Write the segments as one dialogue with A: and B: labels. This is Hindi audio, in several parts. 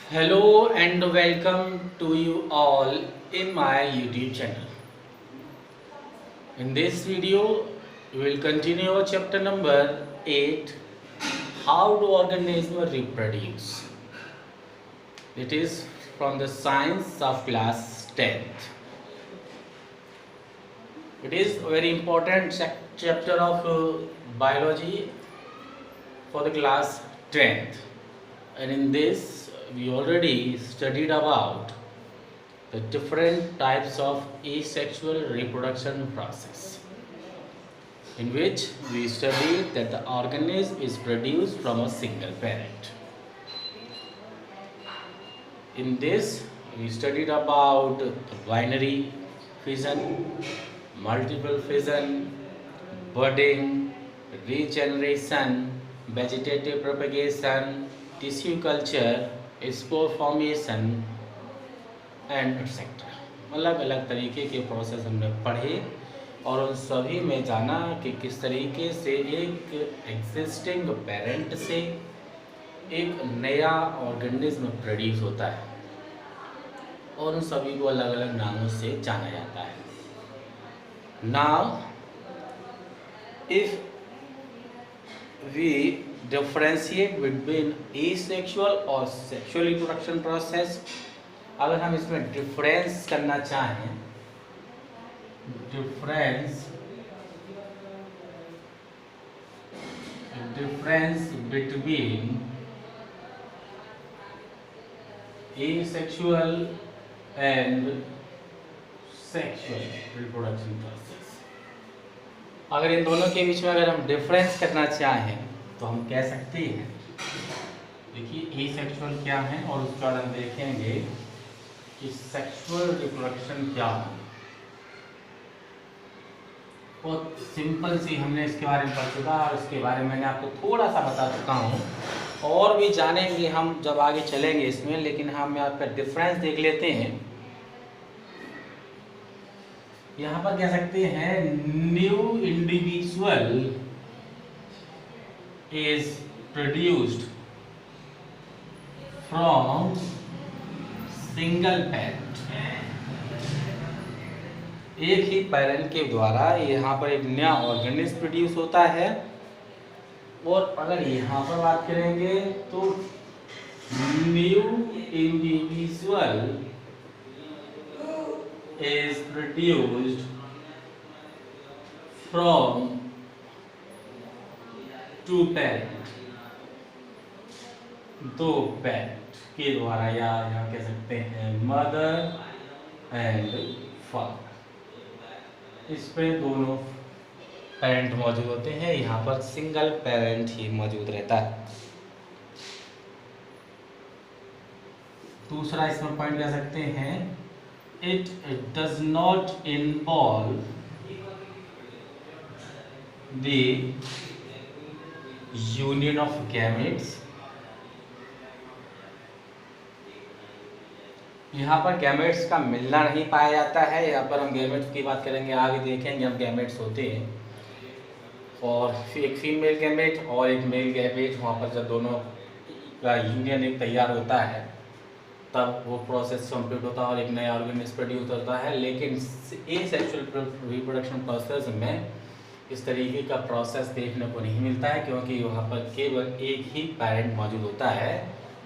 A: Hello and welcome to you all in my YouTube channel. In this video, we will continue our chapter number 8, How do organisms reproduce? It is from the science of class 10th. It is a very important chapter of biology for the class 10th. And in this, we already studied about the different types of asexual reproduction process, in which we studied that the organism is produced from a single parent. In this, we studied about binary fission, multiple fission, budding, regeneration, vegetative propagation, tissue culture, spore formation and etcetera. अलग अलग तरीके के प्रोसेस हमने पढ़े और उन सभी में जाना कि किस तरीके से एक एग्जिस्टिंग पेरेंट से एक नया ऑर्गेनिज्म प्रोड्यूस होता है और उन सभी को अलग अलग नामों से जाना जाता है। Now if we differentiate between asexual और सेक्सुअल रिप्रोडक्शन प्रोसेस, अगर हम इसमें डिफरेंस करना चाहें, difference between asexual and sexual reproduction process, अगर इन दोनों के बीच में अगर हम डिफरेंस करना चाहें तो हम कह सकते हैं, देखिए एसेक्सुअल क्या है और उसके बाद हम देखेंगे कि सेक्सुअल रिप्रोडक्शन क्या है। बहुत सिंपल सी हमने इसके बारे में पढ़ चुका और इसके बारे में मैंने आपको थोड़ा सा बता चुका हूँ, और भी जानेंगे हम जब आगे चलेंगे इसमें, लेकिन हम यहाँ पर डिफरेंस देख लेते हैं। यहाँ पर कह सकते हैं new individual is produced from single parent, एक ही पेरेंट के द्वारा यहाँ पर एक नया ऑर्गेनिज्म प्रोड्यूस होता है। और अगर यहाँ पर बात करेंगे तो new individual is produced from two parent, दो पेरेंट के द्वारा, या यहाँ कह सकते हैं मदर एंड फादर, इस पे दोनों पेरेंट मौजूद होते हैं। यहाँ पर सिंगल पेरेंट ही मौजूद रहता है। दूसरा इसमें पॉइंट कह सकते हैं, it does not involve the union of gametes, यहाँ पर गैमेट्स का मिलना नहीं पाया जाता है। यहाँ पर हम गैमेट्स की बात करेंगे, आगे देखेंगे हम गैमेट्स होते हैं, और एक फीमेल गैमेट और एक मेल गैमेट, वहाँ पर जब दोनों का यूनियन एक तैयार होता है तब वो प्रोसेस कंप्लीट होता है और एक नया ऑर्गेनिज्म प्रोड्यूस होता है। लेकिन एसेक्सुअल रिप्रोडक्शन प्रोसेस में इस तरीके का प्रोसेस देखने को नहीं मिलता है, क्योंकि वहाँ पर केवल एक ही पेरेंट मौजूद होता है।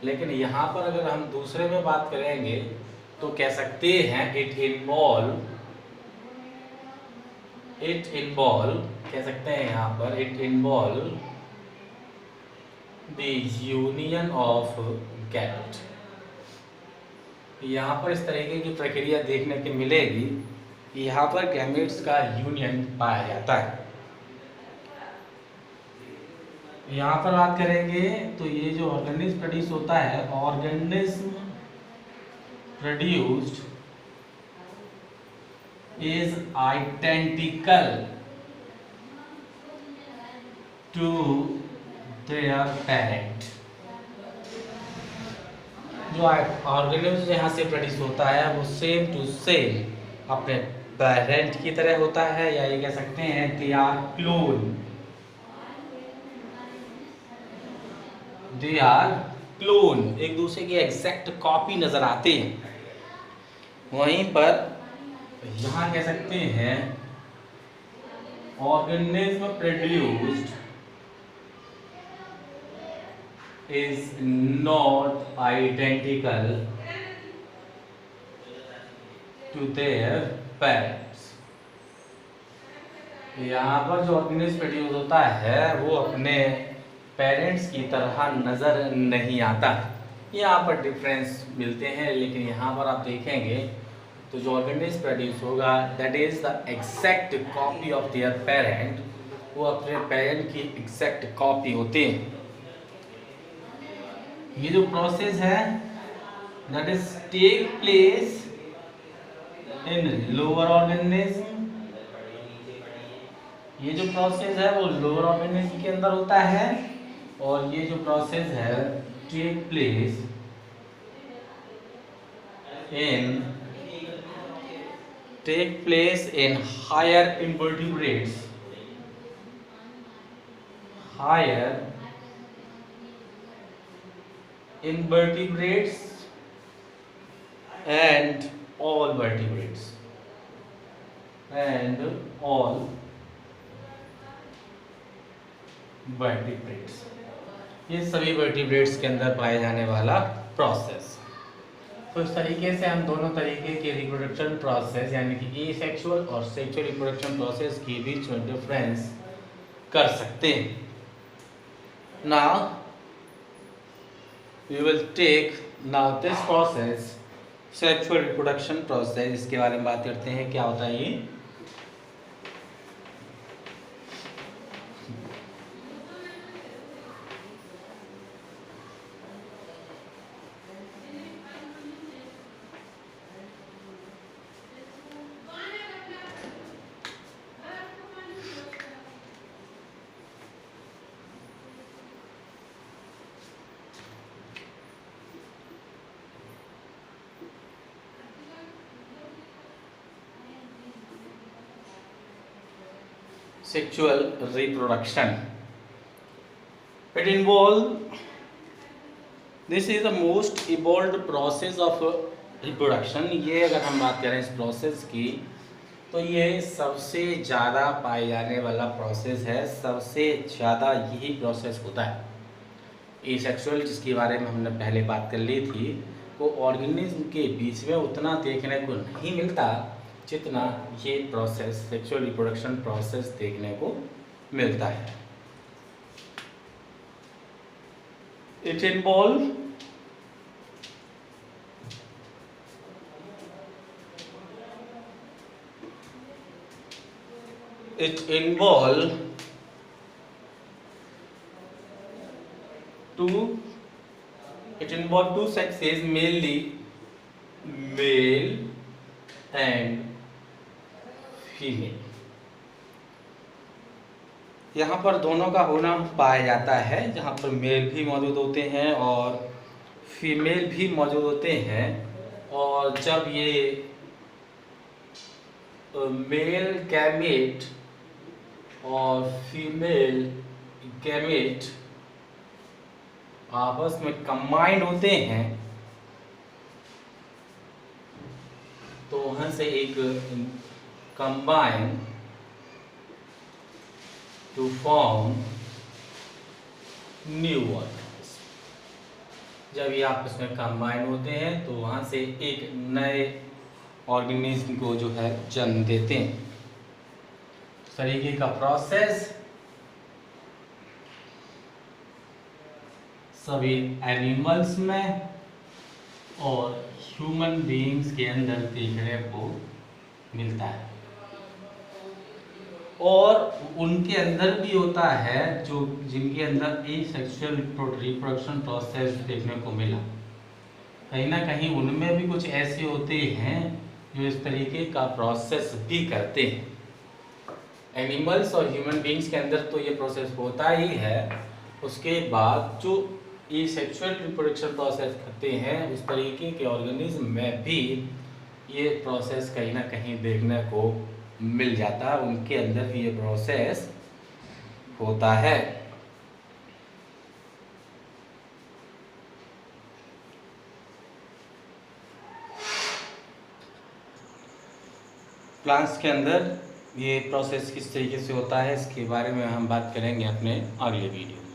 A: लेकिन यहाँ पर अगर हम दूसरे में बात करेंगे तो कह सकते हैं इट इन्वॉल्व कह सकते हैं यहाँ पर it involve the union of gamete. यहाँ पर इस तरीके की प्रक्रिया देखने को मिलेगी, यहाँ पर गैमेट्स का यूनियन पाया जाता है। यहाँ पर बात करेंगे तो ये जो ऑर्गेनिज्म प्रोड्यूस होता है, organism produced is identical to their parent. जो ऑर्गेनिज्म यहाँ से प्रोड्यूस होता है वो सेम टू सेम अपने पेरेंट की तरह होता है, या ये कह सकते हैं कि क्लोन, they are क्लोन, एक दूसरे की एग्जैक्ट कॉपी नजर आते हैं। वहीं पर यहाँ कह सकते हैं organism produced is not identical to their parents. यहाँ पर जो ऑर्गेनिज्म प्रोड्यूस होता है वो अपने पेरेंट्स की तरह नज़र नहीं आता। यहाँ पर डिफरेंस मिलते हैं, लेकिन यहाँ पर आप देखेंगे तो जो ऑर्गेनिज्म प्रोड्यूस होगा that is the exact copy of their parent, वो अपने पेरेंट की एग्जैक्ट कॉपी होते हैं। ये जो प्रोसेस है that is take place in lower organism, ये जो प्रोसेस है वो लोअर ऑर्गेनिज्म के अंदर होता है, और ये जो प्रोसेस है take place in higher invertebrates, higher invertebrates and all vertebrates ये सभी वर्टिब्रेट्स के अंदर पाए जाने वाला प्रोसेस। तो इस तरीके से हम दोनों तरीके के रिप्रोडक्शन प्रोसेस यानी कि एसेक्सुअल और सेक्सुअल रिप्रोडक्शन प्रोसेस के बीच में डिफरेंस कर सकते हैं। Now we will take now this process sexual reproduction process, इसके बारे में बात करते हैं क्या होता है ये। Sexual reproduction, it involves, this is the most evolved process of reproduction। ये अगर हम बात करें इस प्रोसेस की तो ये सबसे ज़्यादा पाए जाने वाला प्रोसेस है, सबसे ज़्यादा यही प्रोसेस होता है। एसेक्सुअल जिसके बारे में हमने पहले बात कर ली थी, वो ऑर्गेनिज्म के बीच में उतना देखने को नहीं मिलता जितना ये प्रोसेस सेक्सुअल रिप्रोडक्शन प्रोसेस देखने को मिलता है। It involve two sexes, mainly male and female. यहाँ पर दोनों का होना पाया जाता है, जहाँ पर मेल भी मौजूद होते हैं और फीमेल भी मौजूद होते हैं। और जब ये मेल गैमेट और फीमेल गैमेट आपस में कंबाइंड होते हैं तो वहाँ से एक combine to form new organism। जब ये आपस में कंबाइन होते हैं तो वहाँ से एक नए ऑर्गेनिज्म को जो है जन्म देते हैं। इस तरीके का प्रोसेस सभी एनिमल्स में और ह्यूमन बीइंग्स के अंदर देखने को मिलता है, और उनके अंदर भी होता है जो जिनके अंदर एसेक्सुअल रिप्रोडक्शन प्रोसेस देखने को मिला। कहीं ना कहीं उनमें भी कुछ ऐसे होते हैं जो इस तरीके का प्रोसेस भी करते हैं। एनिमल्स और ह्यूमन बीइंग्स के अंदर तो ये प्रोसेस होता ही है, उसके बाद जो एसेक्सुअल रिप्रोडक्शन प्रोसेस करते हैं उस तरीके के ऑर्गेनिज्म में भी ये प्रोसेस कहीं ना कहीं देखने को मिल जाता है, उनके अंदर भी ये प्रोसेस होता है। प्लांट्स के अंदर ये प्रोसेस किस तरीके से होता है, इसके बारे में हम बात करेंगे अपने अगले वीडियो में।